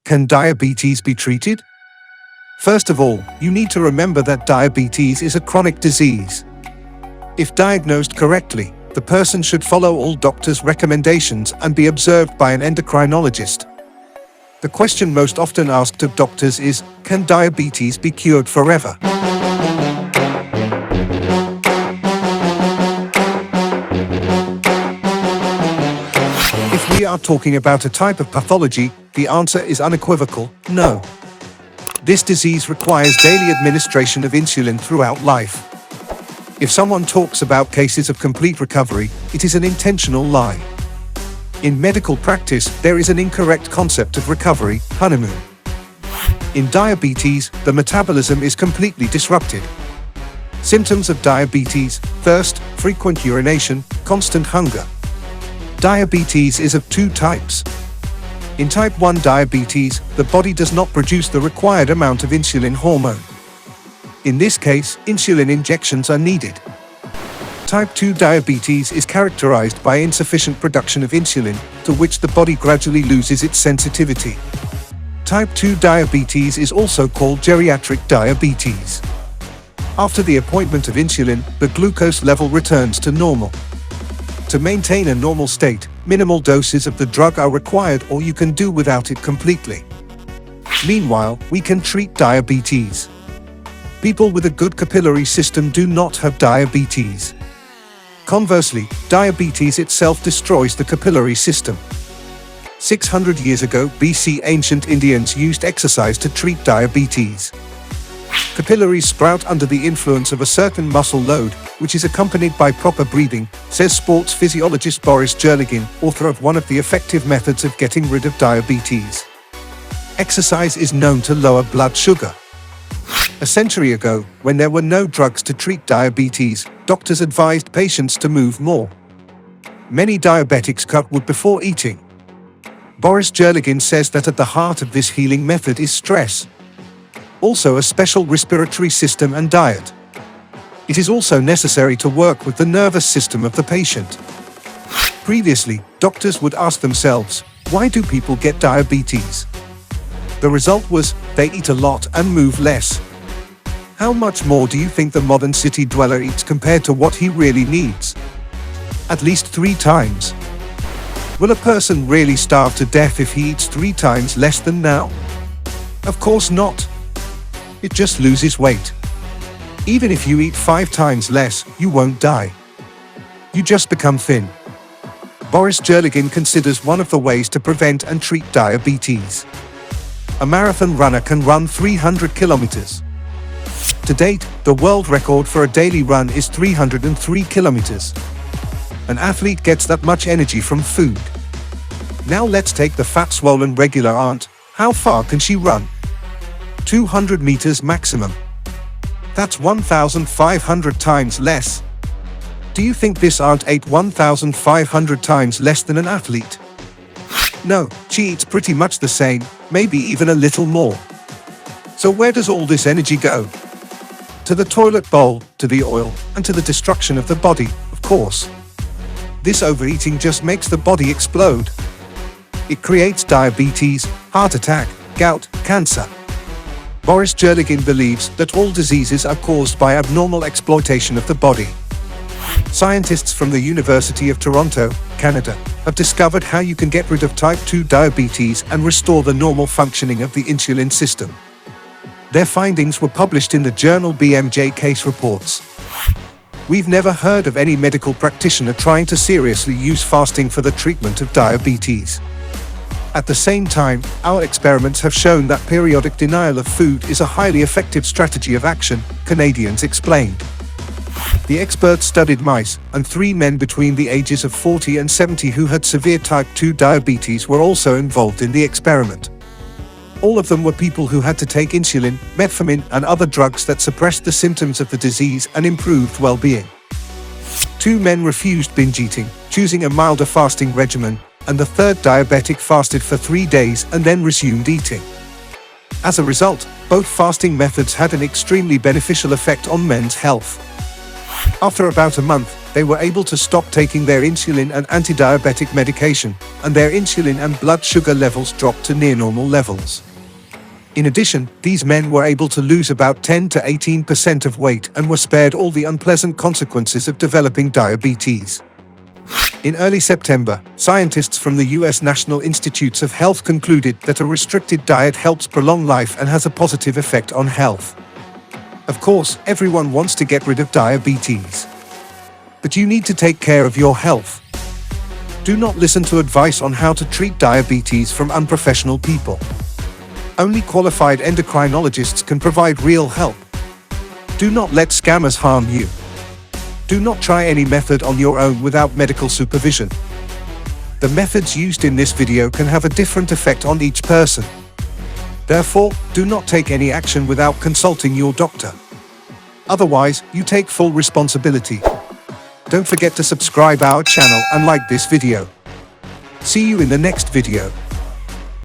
Can diabetes be treated? First of all, you need to remember that diabetes is a chronic disease. If diagnosed correctly, the person should follow all doctors' recommendations and be observed by an endocrinologist. The question most often asked of doctors is, can diabetes be cured forever? If we are talking about a type of pathology, the answer is unequivocal, no. This disease requires daily administration of insulin throughout life. If someone talks about cases of complete recovery, it is an intentional lie. In medical practice, there is an incorrect concept of recovery, honeymoon. In diabetes, the metabolism is completely disrupted. Symptoms of diabetes: thirst, frequent urination, constant hunger. Diabetes is of two types. In type 1 diabetes, the body does not produce the required amount of insulin hormone. In this case, insulin injections are needed. Type 2 diabetes is characterized by insufficient production of insulin, to which the body gradually loses its sensitivity. Type 2 diabetes is also called geriatric diabetes. After the appointment of insulin, the glucose level returns to normal. To maintain a normal state, minimal doses of the drug are required, or you can do without it completely. Meanwhile, we can treat diabetes. People with a good capillary system do not have diabetes. Conversely, diabetes itself destroys the capillary system. 600 years ago BC, ancient Indians used exercise to treat diabetes. Capillaries sprout under the influence of a certain muscle load, which is accompanied by proper breathing, says sports physiologist Boris Jerligin, author of one of the effective methods of getting rid of diabetes. Exercise is known to lower blood sugar. A century ago, when there were no drugs to treat diabetes, doctors advised patients to move more. Many diabetics cut wood before eating. Boris Jerligin says that at the heart of this healing method is stress. Also a special respiratory system and diet. It is also necessary to work with the nervous system of the patient. Previously, doctors would ask themselves, why do people get diabetes? The result was, they eat a lot and move less. How much more do you think the modern city dweller eats compared to what he really needs? At least 3 times. Will a person really starve to death if he eats 3 times less than now? Of course not. It just loses weight. Even if you eat 5 times less, you won't die. You just become thin. Boris Jerligin considers one of the ways to prevent and treat diabetes. A marathon runner can run 300 kilometers. To date, the world record for a daily run is 303 kilometers. An athlete gets that much energy from food. Now let's take the fat, swollen, regular aunt. How far can she run? 200 meters maximum. That's 1,500 times less. Do you think this aunt ate 1,500 times less than an athlete? No, she eats pretty much the same, maybe even a little more. So where does all this energy go? To the toilet bowl, to the oil, and to the destruction of the body, of course. This overeating just makes the body explode. It creates diabetes, heart attack, gout, cancer. Boris Jerligin believes that all diseases are caused by abnormal exploitation of the body. Scientists from the University of Toronto, Canada, have discovered how you can get rid of type 2 diabetes and restore the normal functioning of the insulin system. Their findings were published in the journal BMJ Case Reports. We've never heard of any medical practitioner trying to seriously use fasting for the treatment of diabetes. At the same time, our experiments have shown that periodic denial of food is a highly effective strategy of action, Canadians explained. The experts studied mice, and 3 men between the ages of 40 and 70 who had severe type 2 diabetes were also involved in the experiment. All of them were people who had to take insulin, metformin, and other drugs that suppressed the symptoms of the disease and improved well-being. 2 men refused binge eating, choosing a milder fasting regimen, and the third diabetic fasted for 3 days and then resumed eating. As a result, both fasting methods had an extremely beneficial effect on men's health. After about a month, they were able to stop taking their insulin and anti-diabetic medication, and their insulin and blood sugar levels dropped to near normal levels. In addition, these men were able to lose about 10 to 18% of weight and were spared all the unpleasant consequences of developing diabetes. In early September, scientists from the US National Institutes of Health concluded that a restricted diet helps prolong life and has a positive effect on health. Of course, everyone wants to get rid of diabetes. But you need to take care of your health. Do not listen to advice on how to treat diabetes from unprofessional people. Only qualified endocrinologists can provide real help. Do not let scammers harm you. Do not try any method on your own without medical supervision. The methods used in this video can have a different effect on each person. Therefore, do not take any action without consulting your doctor. Otherwise, you take full responsibility. Don't forget to subscribe our channel and like this video. See you in the next video.